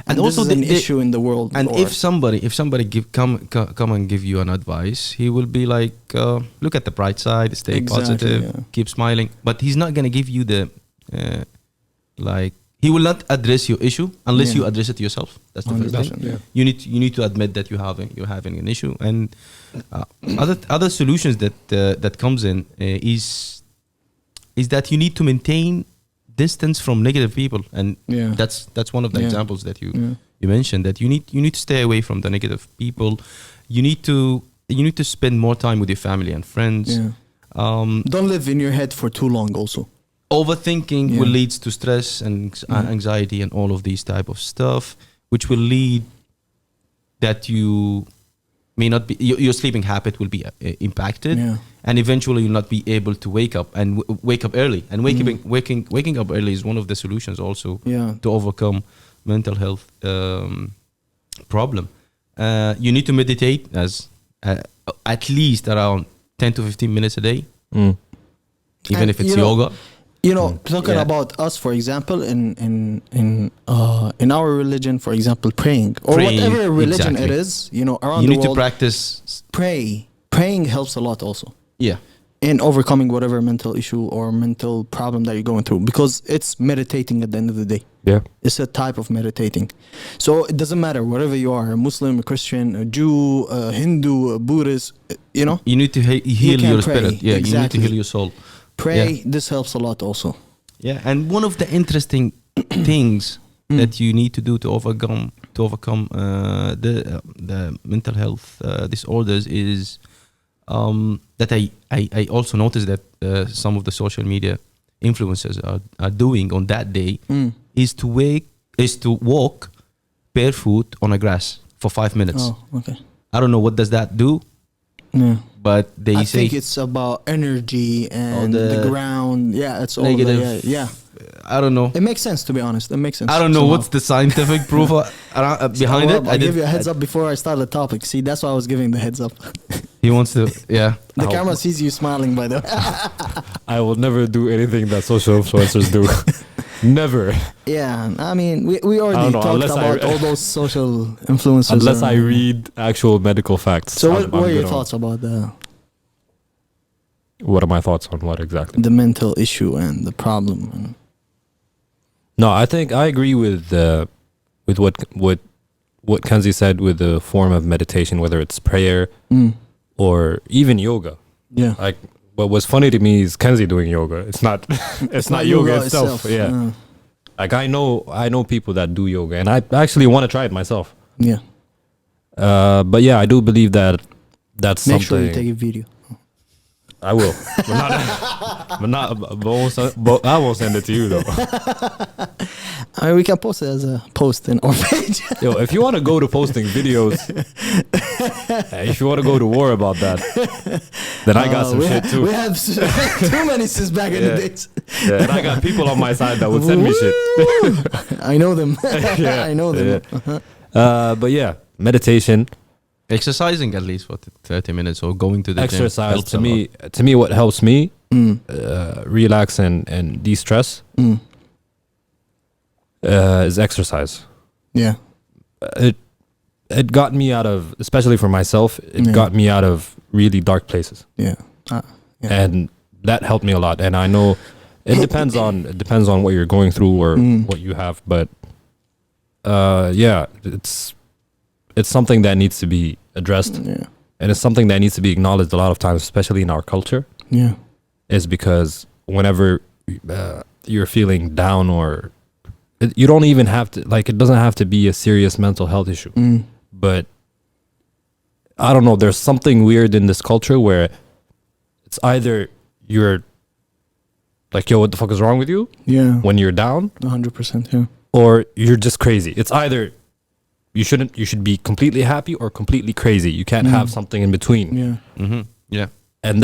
And This also is an issue in the world. And or- if somebody come and give you an advice, he will be like, look at the bright side, stay Exactly, positive, yeah. keep smiling. But he's not gonna give you the he will not address your issue unless you address it yourself. That's the first 100%, thing. yeah. You need to admit that you're having an issue, and other solutions that comes in is that you need to maintain distance from negative people, and Yeah. that's one of the Yeah. examples that you Yeah. you mentioned, that you need to stay away from the negative people. You need to spend more time with your family and friends. Yeah. Don't live in your head for too long also. Overthinking Yeah. will lead to stress and anxiety and all of these type of stuff, which will lead that you may not be your sleeping habit will be impacted, Yeah. and eventually you'll not be able to wake up and wake up early. And waking up early is one of the solutions also Yeah. to overcome mental health problem. You need to meditate as at least around 10 to 15 minutes a day, even And, if it's yoga. Talking Yeah. about us, for example, in our religion, for example, praying or Praying, whatever religion exactly. it is, around You the need to world, practice. praying helps a lot also Yeah. in overcoming whatever mental issue or mental problem that you're going through, because it's meditating at the end of the day. Yeah. It's a type of meditating. So it doesn't matter wherever you are, a Muslim, a Christian, a Jew, a Hindu, a Buddhist, You need to heal can your pray. spirit. Yeah, you need to Exactly. heal your soul. pray. Yeah. This helps a lot also. Yeah, and one of the interesting things that you need to do to overcome the mental health disorders is that I also noticed that some of the social media influencers are doing on that day is to walk barefoot on a grass for 5 minutes. Oh, okay. I don't know what does that do, Yeah. but they I say think it's about energy and the ground. Yeah, it's all negative. yeah. I don't know. It makes sense, to be honest. It makes sense. I don't know somehow. what's the scientific proof behind it. I'll give you a heads up before I start the topic. See, that's why I was giving the heads up. He wants to, yeah. The camera sees you smiling, by the way. I will never do anything that social influencers do. Never. Yeah, I mean, we already I don't know, talked unless about all those social influencers. Unless I read actual medical facts. So, what are your good on- thoughts about What are my thoughts on what exactly? the mental issue and the problem? No, I think I agree with what Kanzi said with the form of meditation, whether it's prayer or even yoga. Yeah. Like, what was funny to me is Kanzi doing yoga. It's not it's not yoga itself. Yeah. Like I know people that do yoga, and I actually want to try it myself. Yeah. But yeah, I do believe that that's Make something. sure you take a video. I will, but I won't send it to you though. I mean, we can post it as a post in our page. Yo, if you want to go to posting videos, if you want to go to war about that, then I got some shit too. We have too many since back in the days. Yeah, and I got people on my side that would send me shit. I know them. I know them. Yeah. But yeah, meditation, Exercising at least for 30 minutes or going to the gym exercise. helps a lot. To me, what helps me relax and de-stress is exercise. Yeah. It got me out of, especially for myself, it got me out of really dark places. Yeah. And that helped me a lot. And I know it depends on what you're going through or what you have, but yeah, it's something that needs to be addressed. Yeah. And it's something that needs to be acknowledged a lot of times, especially in our culture. Yeah. Is because whenever you're feeling down or you don't even have to, like, it doesn't have to be a serious mental health issue. But I don't know, there's something weird in this culture where it's either you're like, yo, what the fuck is wrong with you? Yeah. When you're down, 100%. Yeah. or you're just crazy. It's either you should be completely happy or completely crazy. You can't have something in between. Yeah. Yeah. And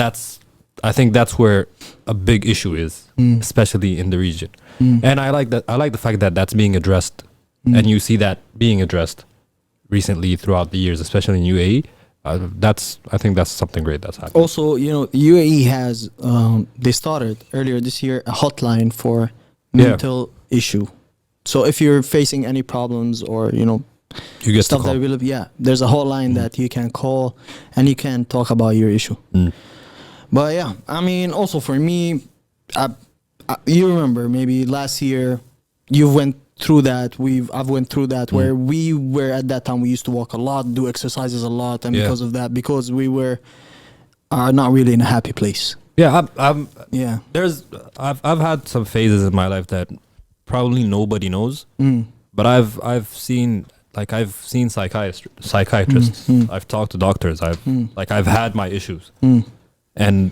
I think that's where a big issue is, especially in the region. And I like the fact that that's being addressed, and you see that being addressed recently throughout the years, especially in UAE. I think that's something great that's happening. Also, UAE has they started earlier this year a hotline for mental issue. So if you're facing any problems or You get stuff that will, there's a hotline that you can call and you can talk about your issue. But yeah, I mean, also for me, you remember maybe last year you went through that. I've went through that where we were at that time. We used to walk a lot, do exercises a lot, and because of that, because we were not really in a happy place. Yeah, I'm Yeah. I've had some phases in my life that probably nobody knows, but I've seen psychiatrists. I've talked to doctors. I've had my issues, and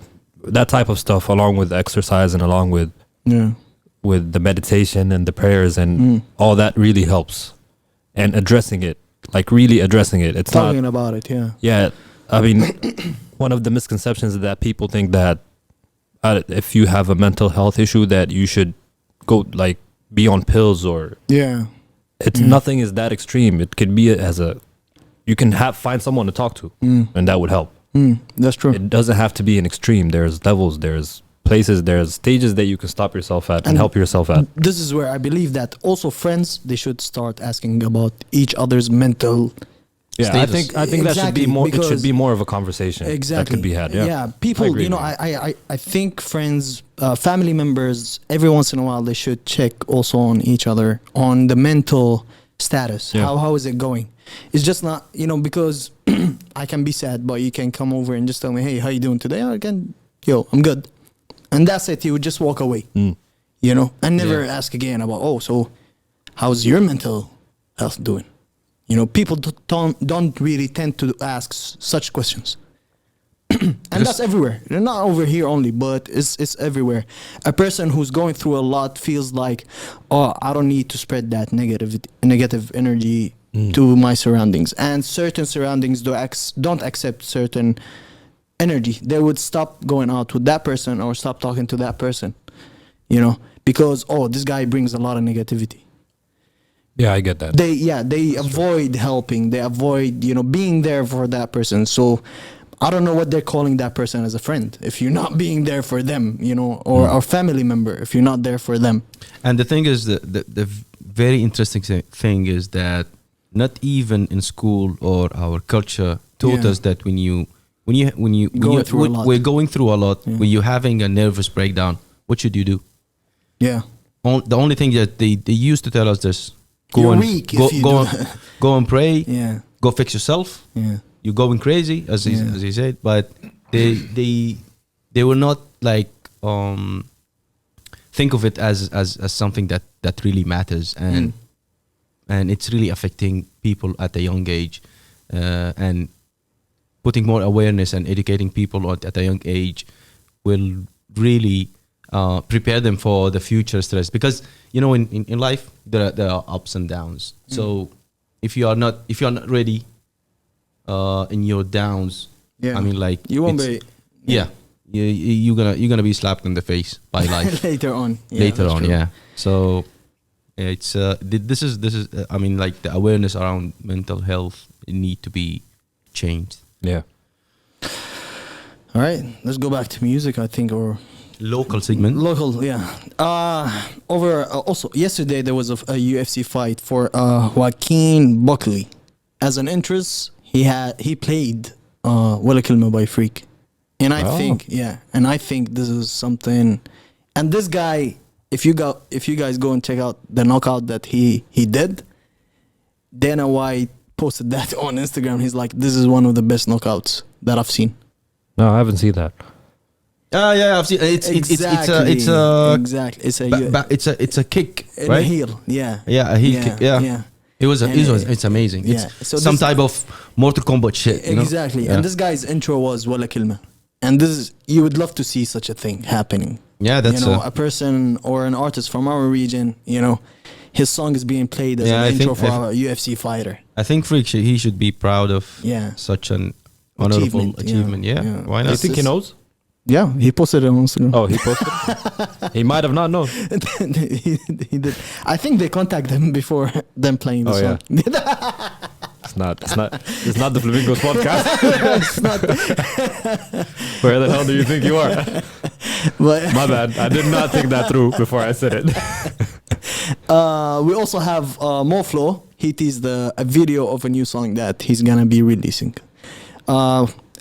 that type of stuff, along with exercise and along with the meditation and the prayers and all that, really helps. And addressing it, like really addressing it. It's Talking not about it, yeah. Yeah, I mean, one of the misconceptions is that people think that if you have a mental health issue that you should go like be on pills or it's nothing is that extreme. It could be you can find someone to talk to and that would help. That's true. It doesn't have to be an extreme. There's levels, there's places, there's stages that you can stop yourself at and help yourself at. This is where I believe that also friends, they should start asking about each other's mental status. I think that should be more. It should be more of a conversation that could be had. Yeah, people. I think friends, family members, every once in a while they should check also on each other on the mental status. Yeah. How is it going? It's just not because I can be sad, but you can come over and just tell me, hey, how you doing today? I'm good, and that's it. You would just walk away. you know, and never ask again about, oh, so how's your mental health doing? You know, people don't really tend to ask such questions. And that's everywhere. They're not over here only, but it's everywhere. A person who's going through a lot feels like, oh, I don't need to spread that negative energy to my surroundings. And certain surroundings don't accept certain energy. They would stop going out with that person or stop talking to that person, you know, because, oh, this guy brings a lot of negativity. Yeah, I get that. They avoid helping. They avoid, you know, being there for that person. So I don't know what they're calling that person as a friend if you're not being there for them, you know, or a family member if you're not there for them. And the thing is, the very interesting thing is that not even in school or our culture taught us that we're going through a lot. When you're having a nervous breakdown, what should you do? Yeah. The only thing that they used to tell us this: you're weak if you do go and pray. Yeah. Go fix yourself. Yeah. You're going crazy, as he said, but they were not like think of it as something that really matters, and it's really affecting people at a young age, and putting more awareness and educating people at a young age will really prepare them for the future stress, because you know in life there are ups and downs. So if you're not ready in your downs, I mean, like, you won't be. You're gonna be slapped in the face by life later on. Yeah. So it's this is I mean, like, the awareness around mental health need to be changed. Yeah. All right, let's go back to music, I think, or Local segment. Local, yeah. Also yesterday there was a UFC fight for Joaquin Buckley. As an interest, he played Kilma by FREEK, and I think this is something. And this guy, if you guys go and check out the knockout that he did, Dana White posted that on Instagram. He's like, this is one of the best knockouts that I've seen. No, I haven't seen that. Yeah, I've seen it's a kick, in right? a heel. Yeah, a heel kick. Yeah. It's amazing. Yeah. It's So some this- type of Mortal Kombat shit. You know? Exactly. Yeah. And this guy's intro was Wala Kilma. And you would love to see such a thing happening. Yeah, that's you know, a person or an artist from our region, you know, his song is being played as an intro for a UFC fighter. I think FREEK he should be proud of such an honorable achievement. Yeah. Why Do not? you think he knows? Yeah, he posted it on Instagram. Oh, he posted? He might have not known. he did. I think they contacted him before them playing the song. It's not the Flamingos podcast. It's not. Where the hell do you think you are? But My bad. I did not think that through before I said it. we also have Moflo. He teased a video of a new song that he's gonna be releasing.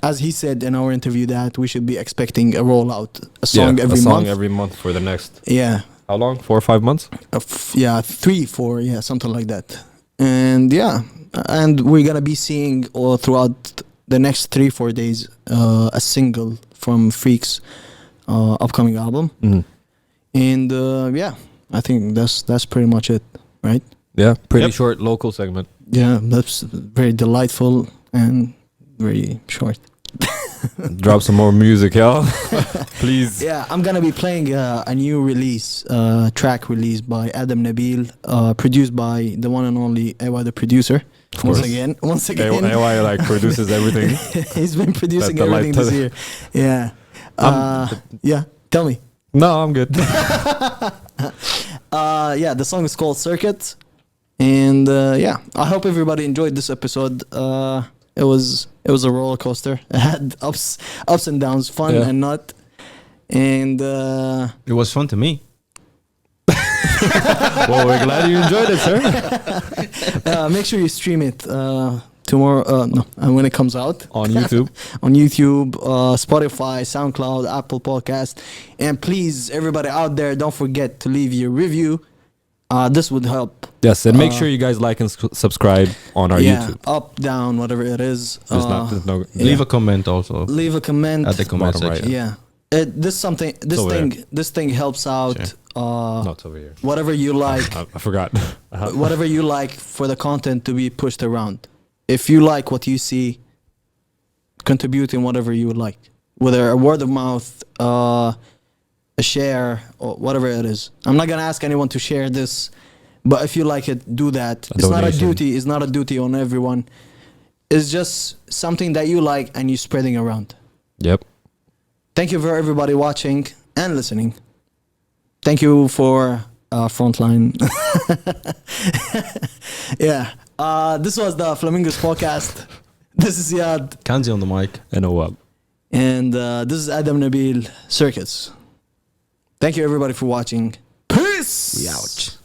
As he said in our interview, that we should be expecting a rollout, a song every month for the next. Yeah. How long? 4 or 5 months? 3, 4, something like that. And and we're gonna be seeing throughout the next 3-4 days a single from FREEK's upcoming album. And I think that's pretty much it, right? Yeah, pretty short local segment. Yeah, that's very delightful and very short. Drop some more music, y'all. Please. Yeah, I'm gonna be playing a new release, track released by Nabeel, produced by the one and only Awab, the producer. Once again, AY like produces everything. He's been producing everything this year. Yeah. Tell me. No, I'm good. The song is called Circuit, and I hope everybody enjoyed this episode. It was a roller coaster. It had ups and downs, fun and not. And it was fun to me. Well, we're glad you enjoyed it, sir. Make sure you stream it tomorrow. When it comes out on YouTube, Spotify, SoundCloud, Apple Podcast, and please, everybody out there, don't forget to leave your review. This would help. Yes, and make sure you guys like and subscribe on our YouTube. Up, down, whatever it is. Leave a comment also. Leave a comment at the comment section. Right. Yeah. This thing helps out No, it's over here. whatever you like. I forgot. Whatever you like for the content to be pushed around. If you like what you see, contribute in whatever you would like, whether a word of mouth, a share, or whatever it is. I'm not gonna ask anyone to share this, but if you like it, do that. It's not a duty. It's not a duty on everyone. It's just something that you like and you're spreading around. Yep. Thank you for everybody watching and listening. Thank you for Frontline. Yeah. This was the Flamingos podcast. This is Yad. Kanzi on the mic. And Awab. And this is Adam Nabeel Circus. Thank you everybody for watching. Peace. We out.